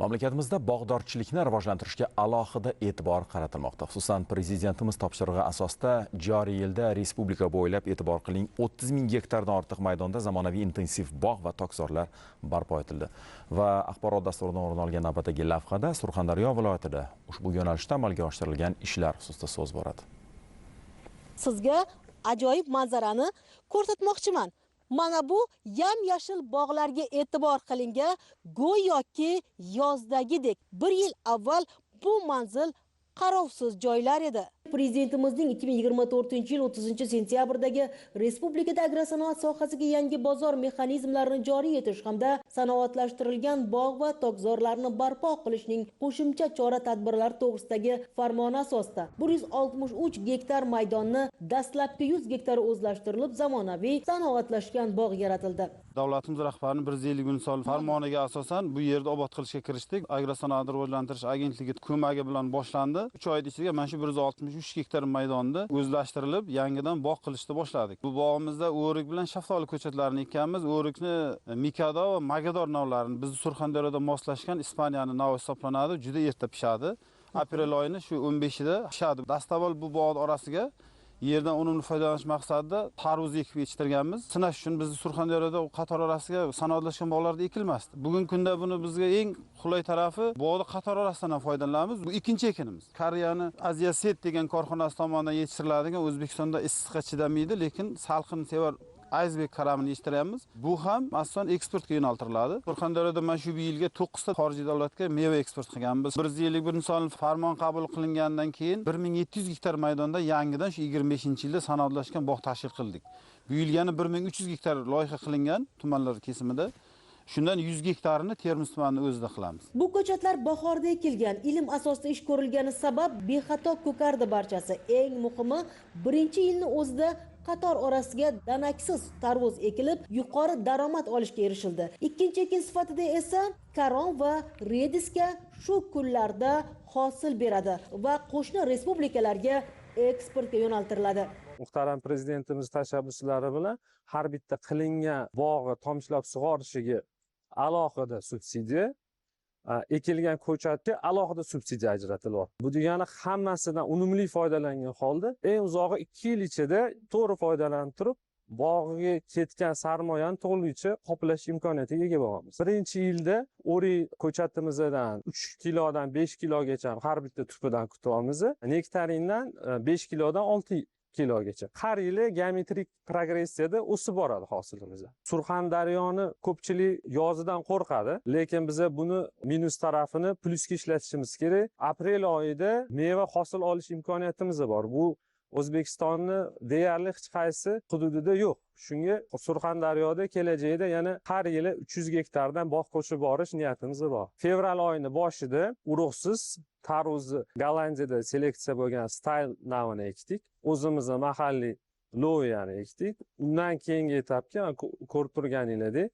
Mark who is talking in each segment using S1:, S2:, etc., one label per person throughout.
S1: Mamlakatimizda bog'dorchilikni rivojlantirishga alohida e'tibor qaratilmoqda. Xususan, prezidentimiz topshirig'i asosida joriy yilda respublika bo'ylab e'tibor qiling 30 ming gektardan ortiq maydonda zamonaviy intensiv bog' va tokzorlar barpo etildi. Va axborot dasturidan o'rin olgan navbatdagi lavhada Surxondaryo viloyatida ushbu yo'nalishda amalga oshirilgan ishlar xususida so'z boradi.
S2: Sizga ajoyib manzarani ko'rsatmoqchiman. Mana bu yam-yashil bog'larga e'tibor qilinga, go'yoki yozdagidek. 1 yil avval bu manzil qarovsiz joylar edi. Prezidentimizning 2024-yil 30-sentyabrdagi respublikada agrosanoat sohasiga yangi bozor mexanizmlarini joriy etish hamda sanoatlashtirilgan bog' va tokzorlarni barpo qilishning qo'shimcha chora-tadbirlar to'g'risidagi farmoni asosida 163 gektar maydonni dastlabki 100 gektar o'zlashtirilib, zamonaviy sanoatlashgan bog' yaratildi.
S3: Davlatimiz rahbarining 150 kun sol farmoniga asosan bu yerda obod qilishga kirishdik. Agrosanoatni rivojlantirish agentligi ko'magi bilan boshlandi. 3 oy ichida mana shu 163 gektar maydonni o'zlashtirilib, yangidan bog' qilishni boshladik. Bu bog'imizda o'rik bilan shaftoli ko'chatlarini ekkanmiz. O'rikni Mikado va Magador navlarini biz Surxondaryoda moslashgan Ispaniyaning navi hisoblanadi. Juda erta pishadi. Aprel oyining shu 15ida pishadi. Dastavval bu bog' orasiga yerdan unumli foydalanish maqsadida tarvuz ekib yetishtirganmiz. Sinash uchun biz Surxondaryoda qator orasiga sanoatlashgan bog'larda ekilmasdi. Bugungi kunda buni bizga eng qulay tarafi bog'da qator orasidan foydalanamiz. Bu ikkinchi ekinimiz. Koreyaning Asia Set degan korxonasi tomonidan yetishtiriladigan O'zbekistonda issiqqa chidamaydi, lekin salqin sevar Iceberg karamini yetishtiryapmiz. Bu ham asosan eksportga yo'naltiriladi. Surxondaryoda mana shu yilga 9 ta xorijiy davlatga meva eksport qilganmiz. 151 farmon qabul qilingandan keyin 1700 gektar maydonda yangidan shu 25-yilda sanoatlashgan bog' tashkil qildik. Bu yil yana 1300 gektar loyiha qilingan tumanlar kesimida. Shundan 100 gektarini Termiz tumanida o'zida qilamiz.
S2: Bu ko'chatlar bahorda ekilgan, ilm asosida ish ko'rilgani sabab bexato ko'kardi barchasi. Eng muhimi, birinchi yilni o'zida qator orasiga danaksiz tarvuz ekilib, yuqori daromad olishga erishildi. Ikkinchi ekin sifatida esa karon va rediska shu kunlarda hosil beradi va qo'shni respublikalarga eksportga yo'naltiriladi.
S4: Muhtaram prezidentimiz tashabbuslari bilan har bitta qilingan bog'i tomchilab sug'orishiga alohida subsidiya, ekilgan ko'chatga alohida subsidiya ajratilyapti. Bu degani hammasidan unumli foydalangan holda eng uzog'i 2 yil ichida to'g'ri foydalanib turib, bog'iga ketgan sarmoyani to'liqcha qoplash imkoniyatiga ega bo'lamiz. Birinchi yilda o'rik ko'chatimizdan 3 kilodan 5 kilogacha har bitta tupidan kutamiz. Nektarindan 5 kilodan 6 kilogacha. Har yili geometrik progressiyada o'sib boradi hosilimiz. Surxondaryoni ko'pchilik yozidan qo'rqadi, lekin biz buni minus tarafini plusga ishlatishimiz kerak. Aprel oyida meva hosil olish imkoniyatimiz bor. Bu O'zbekistonni deyarli hech qaysi hududida yo'q. Shunga Surxondaryoda kelajakda yana har yili 300 gektardan bog' qo'shib borish niyatimiz bor. Fevral oyining boshida urug'siz tarvuzni Gollandiyada seleksiya bo'lgan Style navini ekdik. O'zimizning mahalliy loyani ekdik. Undan keyingi etapga ko'rib turganinglardek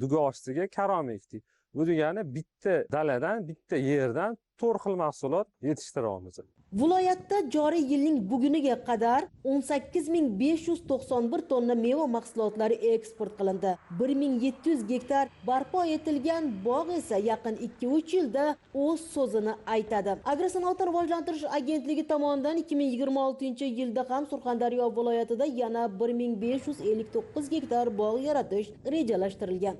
S4: dugo ostiga karom ekdik. Bu degani bitta daladan, bitta yerdan 4 xil mahsulot yetishtiramiz.
S2: Viloyatda joriy yilning buguniga qadar 18591 tonna meva mahsulotlari eksport qilindi. 1700 gektar barpo etilgan bog' esa yaqin 2-3 yilda o'z so'zini aytadi. Agrosanoatni rivojlantirish agentligi tomonidan 2026-yilda ham Surxondaryo viloyatida yana 1559 gektar bog' yaratish rejalashtirilgan.